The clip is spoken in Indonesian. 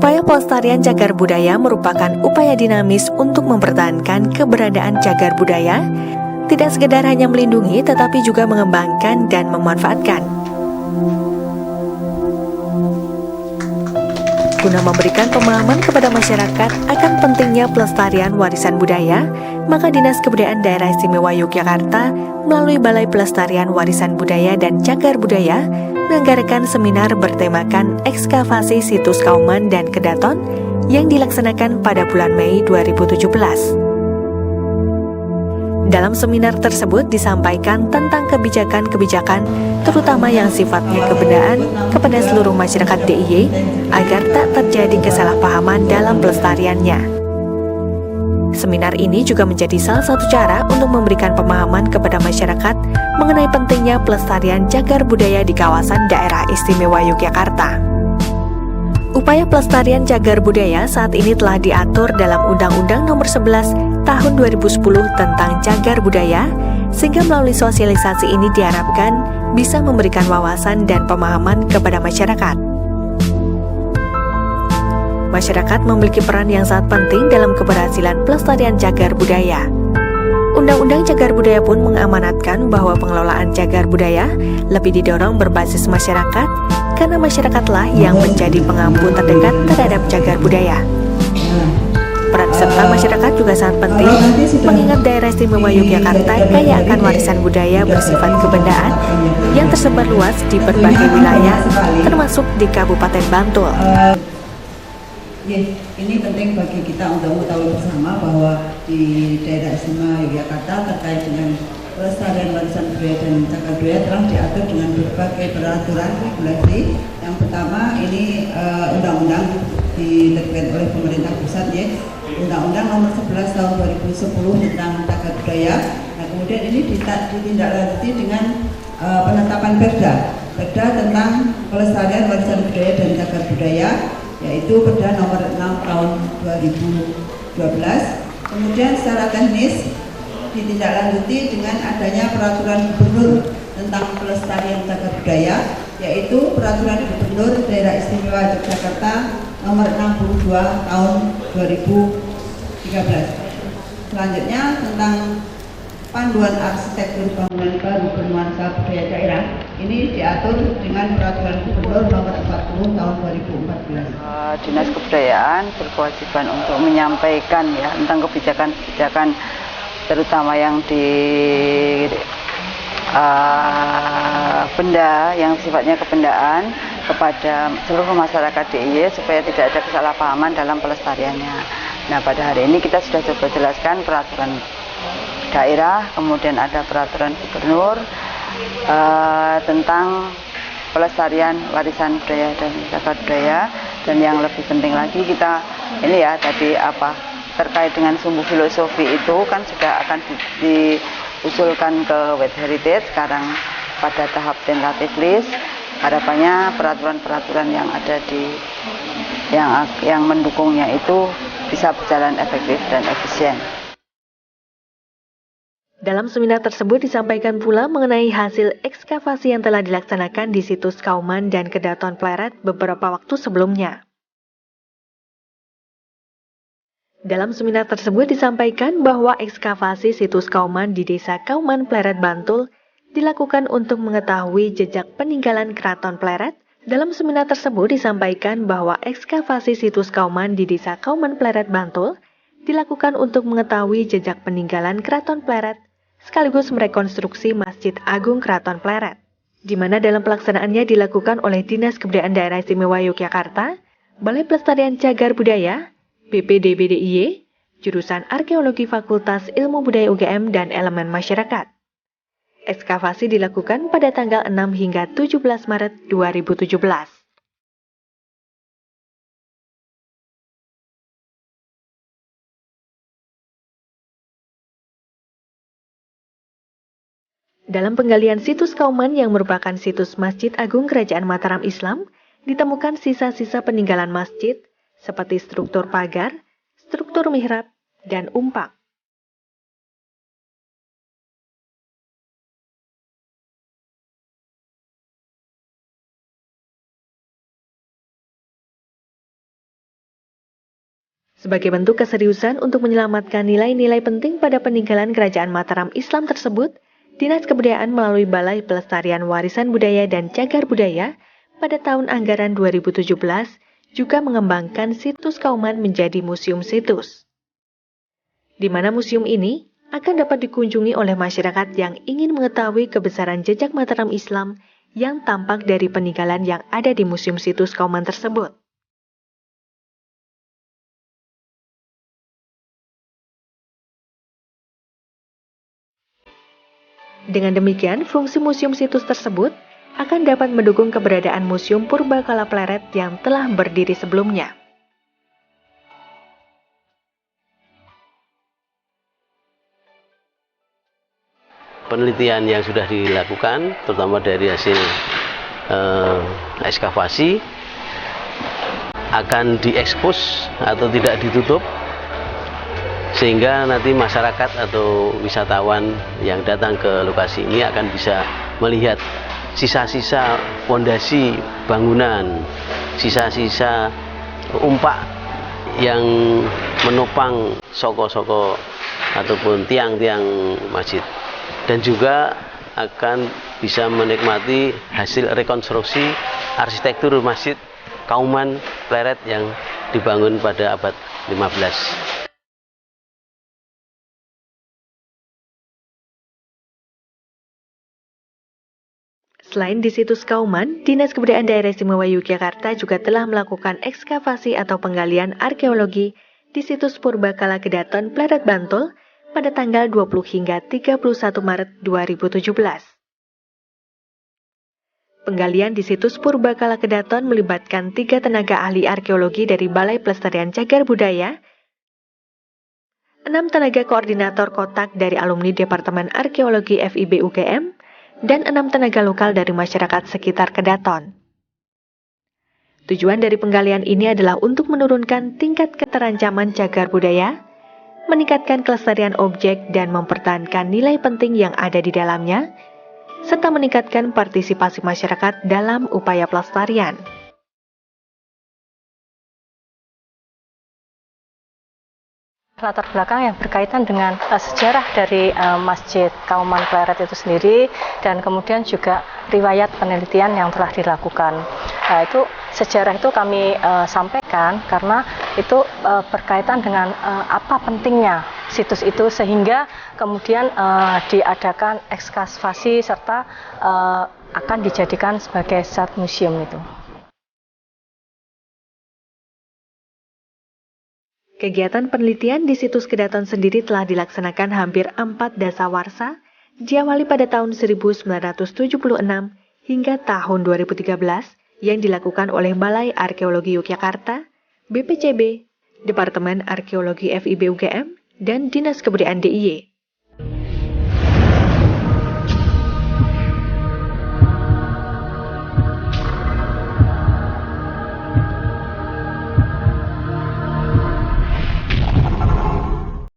Upaya pelestarian cagar budaya merupakan upaya dinamis untuk mempertahankan keberadaan cagar budaya, tidak sekedar hanya melindungi tetapi juga mengembangkan dan memanfaatkan. Guna memberikan pemahaman kepada masyarakat akan pentingnya pelestarian warisan budaya, maka Dinas Kebudayaan Daerah Istimewa Yogyakarta melalui Balai Pelestarian Warisan Budaya dan Cagar Budaya menganggarkan seminar bertemakan ekskavasi situs Kauman dan Kedaton yang dilaksanakan pada bulan Mei 2017. Dalam seminar tersebut disampaikan tentang kebijakan-kebijakan terutama yang sifatnya kebendaan kepada seluruh masyarakat DIY agar tak terjadi kesalahpahaman dalam pelestariannya. Seminar ini juga menjadi salah satu cara untuk memberikan pemahaman kepada masyarakat mengenai pentingnya pelestarian cagar budaya di kawasan Daerah Istimewa Yogyakarta. Upaya pelestarian cagar budaya saat ini telah diatur dalam Undang-Undang Nomor 11 Tahun 2010 tentang Cagar Budaya, sehingga melalui sosialisasi ini diharapkan bisa memberikan wawasan dan pemahaman kepada masyarakat. Masyarakat memiliki peran yang sangat penting dalam keberhasilan pelestarian cagar budaya. Undang-Undang Cagar Budaya pun mengamanatkan bahwa pengelolaan cagar budaya lebih didorong berbasis masyarakat, karena masyarakatlah yang menjadi pengampu terdekat terhadap cagar budaya. Peran serta masyarakat juga sangat penting, mengingat Daerah Istimewa Yogyakarta kaya akan warisan budaya bersifat kebendaan yang tersebar luas di berbagai wilayah, termasuk di Kabupaten Bantul. Ini penting bagi kita untuk mengetahui bersama bahwa di Daerah Istimewa Yogyakarta terkait dengan pelestarian warisan budaya dan cagar budaya telah diatur dengan berbagai peraturan regulasi. Yang pertama ini undang-undang diterbitkan oleh pemerintah pusat, ya, Undang-Undang Nomor 11 Tahun 2010 tentang cagar budaya. Nah, kemudian ini ditindaklanjuti dengan penetapan Perda tentang pelestarian warisan budaya dan cagar budaya, yaitu Perda Nomor 6 Tahun 2012. Kemudian secara teknis ditindaklanjuti dengan adanya Peraturan Gubernur tentang pelestarian cagar budaya, yaitu Peraturan Gubernur Daerah Istimewa Yogyakarta Nomor 62 Tahun 2013. Selanjutnya tentang Panduan Arsitektur Bangunan Baru Bernuansa Budaya Daerah, ini diatur dengan Peraturan Gubernur Nomor 40 Tahun 2014. Dinas Kebudayaan berkewajiban untuk menyampaikan tentang kebijakan-kebijakan terutama yang di benda yang sifatnya kebendaan kepada seluruh masyarakat DIY supaya tidak ada kesalahpahaman dalam pelestariannya. Nah, pada hari ini kita sudah coba jelaskan peraturan daerah, kemudian ada peraturan gubernur tentang pelestarian warisan budaya dan cagar budaya, dan yang lebih penting lagi kita ini tadi terkait dengan sumbu filosofi itu kan sudah akan diusulkan ke World Heritage sekarang pada tahap tentative list. Harapannya peraturan-peraturan yang ada yang mendukungnya itu bisa berjalan efektif dan efisien. Dalam seminar tersebut disampaikan pula mengenai hasil ekskavasi yang telah dilaksanakan di situs Kauman dan Kedaton Pleret beberapa waktu sebelumnya. Dalam seminar tersebut disampaikan bahwa ekskavasi situs Kauman di Desa Kauman Pleret Bantul dilakukan untuk mengetahui jejak peninggalan Keraton Pleret. Dalam seminar tersebut disampaikan bahwa ekskavasi situs Kauman di Desa Kauman Pleret Bantul dilakukan untuk mengetahui jejak peninggalan Keraton Pleret sekaligus merekonstruksi Masjid Agung Keraton Pleret, di mana dalam pelaksanaannya dilakukan oleh Dinas Kebudayaan Daerah Istimewa Yogyakarta, Balai Pelestarian Cagar Budaya, BPDB DIY, Jurusan Arkeologi Fakultas Ilmu Budaya UGM, dan elemen masyarakat. Ekskavasi dilakukan pada tanggal 6 hingga 17 Maret 2017. Dalam penggalian situs Kauman yang merupakan situs Masjid Agung Kerajaan Mataram Islam, ditemukan sisa-sisa peninggalan masjid seperti struktur pagar, struktur mihrab, dan umpak. Sebagai bentuk keseriusan untuk menyelamatkan nilai-nilai penting pada peninggalan Kerajaan Mataram Islam tersebut, Dinas Kebudayaan melalui Balai Pelestarian Warisan Budaya dan Cagar Budaya pada tahun anggaran 2017 juga mengembangkan situs Kauman menjadi museum situs, di mana museum ini akan dapat dikunjungi oleh masyarakat yang ingin mengetahui kebesaran jejak Mataram Islam yang tampak dari peninggalan yang ada di museum situs Kauman tersebut. Dengan demikian, fungsi museum situs tersebut akan dapat mendukung keberadaan Museum Purbakala Pleret yang telah berdiri sebelumnya. Penelitian yang sudah dilakukan, terutama dari hasil ekskavasi, akan diekspos atau tidak ditutup, sehingga nanti masyarakat atau wisatawan yang datang ke lokasi ini akan bisa melihat sisa-sisa fondasi bangunan, sisa-sisa umpak yang menopang soko-soko ataupun tiang-tiang masjid, dan juga akan bisa menikmati hasil rekonstruksi arsitektur masjid Kauman Pleret yang dibangun pada abad 15. Selain di situs Kauman, Dinas Kebudayaan Daerah Istimewa Yogyakarta juga telah melakukan ekskavasi atau penggalian arkeologi di situs Purbakala Kedaton Pleret Bantul pada tanggal 20 hingga 31 Maret 2017. Penggalian di situs Purbakala Kedaton melibatkan 3 tenaga ahli arkeologi dari Balai Pelestarian Cagar Budaya, 6 tenaga koordinator kotak dari alumni Departemen Arkeologi FIB UGM, dan 6 tenaga lokal dari masyarakat sekitar Kedaton. Tujuan dari penggalian ini adalah untuk menurunkan tingkat keterancaman cagar budaya, meningkatkan kelestarian objek dan mempertahankan nilai penting yang ada di dalamnya, serta meningkatkan partisipasi masyarakat dalam upaya pelestarian. Latar belakang yang berkaitan dengan sejarah dari Masjid Kauman Pleret itu sendiri, dan kemudian juga riwayat penelitian yang telah dilakukan. Itu sejarah itu kami sampaikan karena itu berkaitan dengan apa pentingnya situs itu, sehingga kemudian diadakan ekskavasi serta akan dijadikan sebagai satu museum itu. Kegiatan penelitian di situs Kedaton sendiri telah dilaksanakan hampir 4 dasawarsa, diawali pada tahun 1976 hingga tahun 2013 yang dilakukan oleh Balai Arkeologi Yogyakarta, BPCB, Departemen Arkeologi FIB UGM, dan Dinas Kebudayaan DIY.